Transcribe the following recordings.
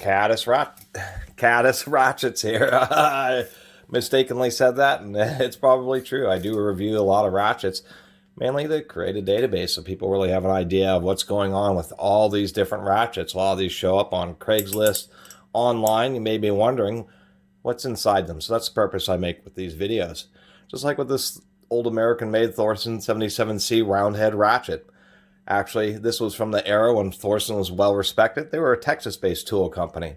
Catus Ratchets here. I mistakenly said that, and it's probably true. I do review a lot of ratchets, mainly to create a database so people really have an idea of what's going on with all these different ratchets. A lot of these show up on Craigslist online. You may be wondering what's inside them. So that's the purpose I make with these videos. Just like with this old American-made Thorsen 77C roundhead ratchet. Actually, this was from the era when Thorsen was well respected. They were a Texas-based tool company.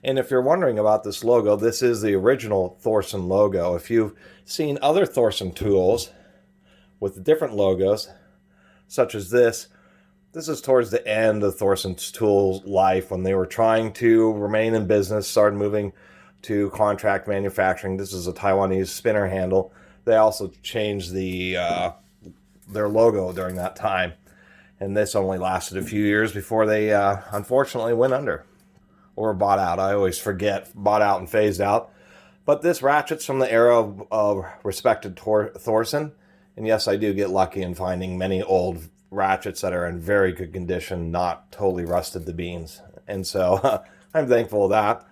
And if you're wondering about this logo, this is the original Thorsen logo. If you've seen other Thorsen tools with different logos, such as this is towards the end of Thorsen's tool life when they were trying to remain in business, started moving to contract manufacturing. This is a Taiwanese spinner handle. They also changed their logo during that time. And this only lasted a few years before they unfortunately went under or bought out. I always forget, bought out and phased out. But this ratchet's from the era of respected Thorsen. And yes, I do get lucky in finding many old ratchets that are in very good condition, not totally rusted to beans. And so I'm thankful of that.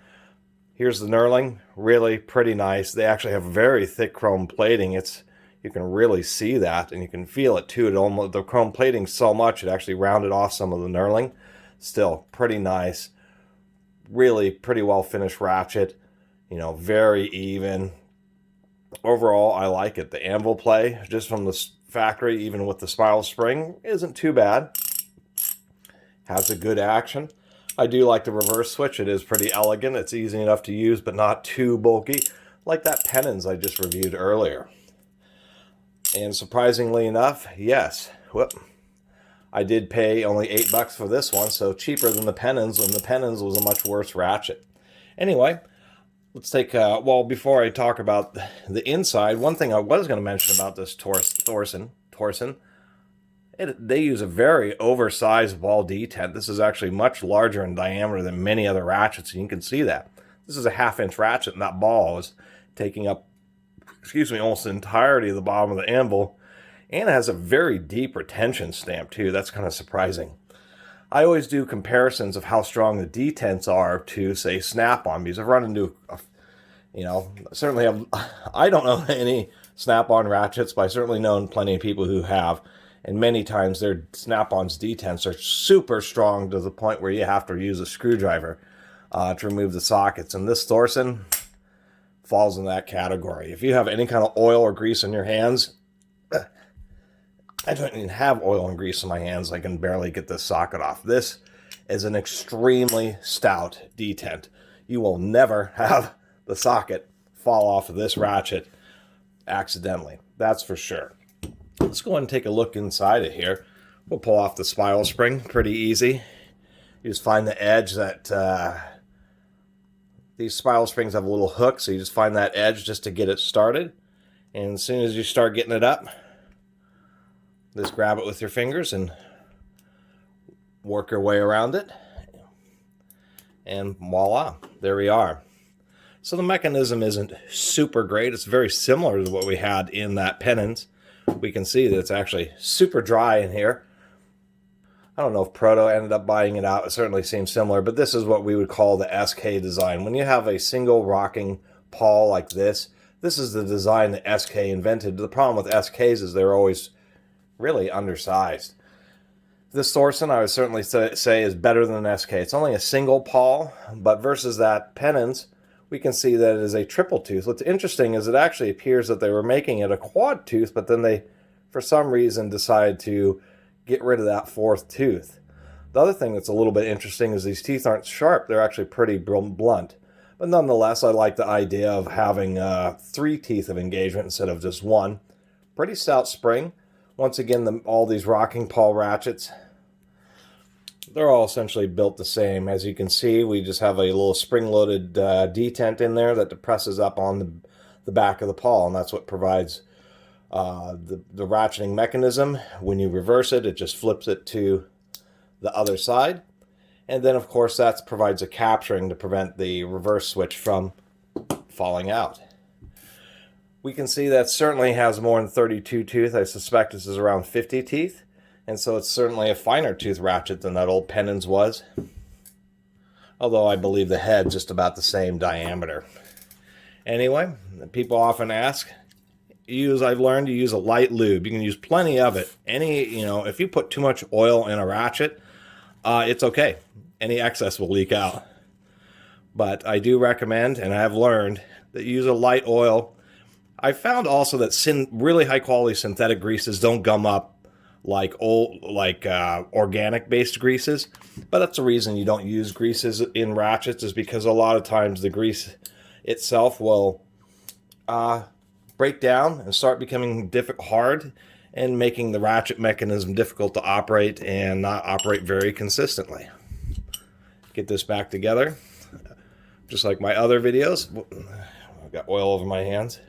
Here's the Knurling, really pretty nice. They actually have very thick chrome plating. You can really see that, and you can feel it too. The chrome plating so much, it actually rounded off some of the Knurling. Still, pretty nice. Really pretty well finished ratchet. You know, very even. Overall, I like it. The anvil play, just from the factory, even with the spiral spring, isn't too bad. Has a good action. I do like the reverse switch. It is pretty elegant. It's easy enough to use, but not too bulky. Like that Pennons I just reviewed earlier. And surprisingly enough, yes, I did pay only $8 for this one, so cheaper than the Pennons, and the Pennons was a much worse ratchet. Anyway, let's take, well, before I talk about the inside, one thing I was going to mention about this Thorsen, they use a very oversized ball detent. This is actually much larger in diameter than many other ratchets, and you can see that. This is a 1/2-inch ratchet, and that ball is taking up, almost the entirety of the bottom of the anvil, and it has a very deep retention stamp too. That's kind of surprising. I always do comparisons of how strong the detents are to, say, snap-on, because I've run into, certainly I don't know any snap-on ratchets, but I certainly know plenty of people who have, and many times their snap-on's detents are super strong to the point where you have to use a screwdriver to remove the sockets, and this Thorsen falls in that category. If you have any kind of oil or grease on your hands, I don't even have oil and grease on my hands. I can barely get this socket off. This is an extremely stout detent. You will never have the socket fall off of this ratchet accidentally. That's for sure. Let's go ahead and take a look inside it here. We'll pull off the spiral spring pretty easy. You just find the edge that these spiral springs have a little hook, so you just find that edge just to get it started. And as soon as you start getting it up, just grab it with your fingers and work your way around it. And voila, there we are. So the mechanism isn't super great. It's very similar to what we had in that Pennons. We can see that it's actually super dry in here. I don't know if Proto ended up buying it out. It certainly seems similar, but this is what we would call the SK design. When you have a single rocking pawl like this is the design that SK invented. The problem with SKs is they're always really undersized. This Thorsen, I would certainly say, is better than an SK. It's only a single pawl, but versus that Pennons, we can see that it is a triple tooth. What's interesting is it actually appears that they were making it a quad tooth, but then they, for some reason, decided to get rid of that 4th tooth. The other thing that's a little bit interesting is these teeth aren't sharp. They're actually pretty blunt. But nonetheless, I like the idea of having 3 teeth of engagement instead of just 1. Pretty stout spring. Once again, all these rocking pawl ratchets, they're all essentially built the same. As you can see, we just have a little spring-loaded detent in there that depresses up on the back of the pawl, and that's what provides the ratcheting mechanism. When you reverse it, it just flips it to the other side. And then, of course, that provides a capturing to prevent the reverse switch from falling out. We can see that certainly has more than 32 teeth. I suspect this is around 50 teeth. And so it's certainly a finer tooth ratchet than that old Pennons was. although I believe the head's just about the same diameter. Anyway, people often ask, I've learned to use a light lube. You can use plenty of it. If you put too much oil in a ratchet, it's okay. Any excess will leak out. But I do recommend, and I have learned, that you use a light oil. I found also that really high quality synthetic greases don't gum up like organic based greases. But that's the reason you don't use greases in ratchets, is because a lot of times the grease itself will break down and start becoming hard and making the ratchet mechanism difficult to operate and not operate very consistently. Get this back together. Just like my other videos, I've got oil over my hands.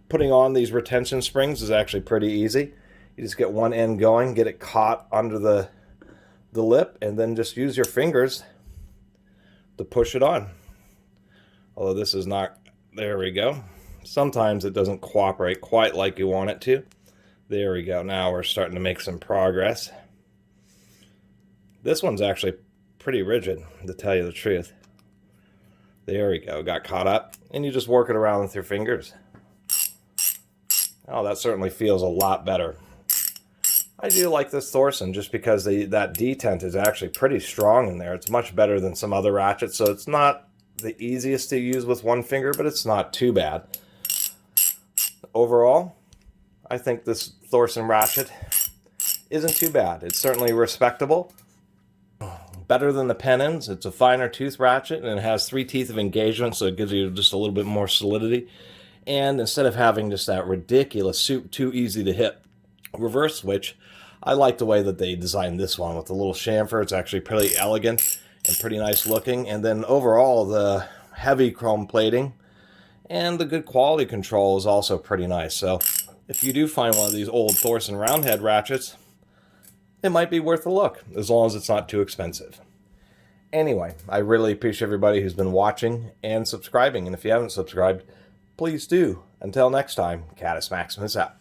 Putting on these retention springs is actually pretty easy. You just get one end going, get it caught under the lip, and then just use your fingers to push it on. Although this is not, there we go. Sometimes it doesn't cooperate quite like you want it to. There we go. Now we're starting to make some progress. This one's actually pretty rigid, to tell you the truth. There we go, got caught up, and you just work it around with your fingers. Oh, that certainly feels a lot better. I do like this Thorsen just because that detent is actually pretty strong in there. It's much better than some other ratchets, so it's not the easiest to use with one finger, but it's not too bad. Overall, I think this Thorsen ratchet isn't too bad. It's certainly respectable. Better than the Pennons. It's a finer tooth ratchet, and it has 3 teeth of engagement, so it gives you just a little bit more solidity. And instead of having just that ridiculous, too easy to hit reverse switch, I like the way that they designed this one with the little chamfer. It's actually pretty elegant and pretty nice looking. And then overall, the heavy chrome plating and the good quality control is also pretty nice. So if you do find one of these old Thorsen roundhead ratchets, it might be worth a look, as long as it's not too expensive. Anyway, I really appreciate everybody who's been watching and subscribing. And if you haven't subscribed, please do. Until next time, Catus Maximus out.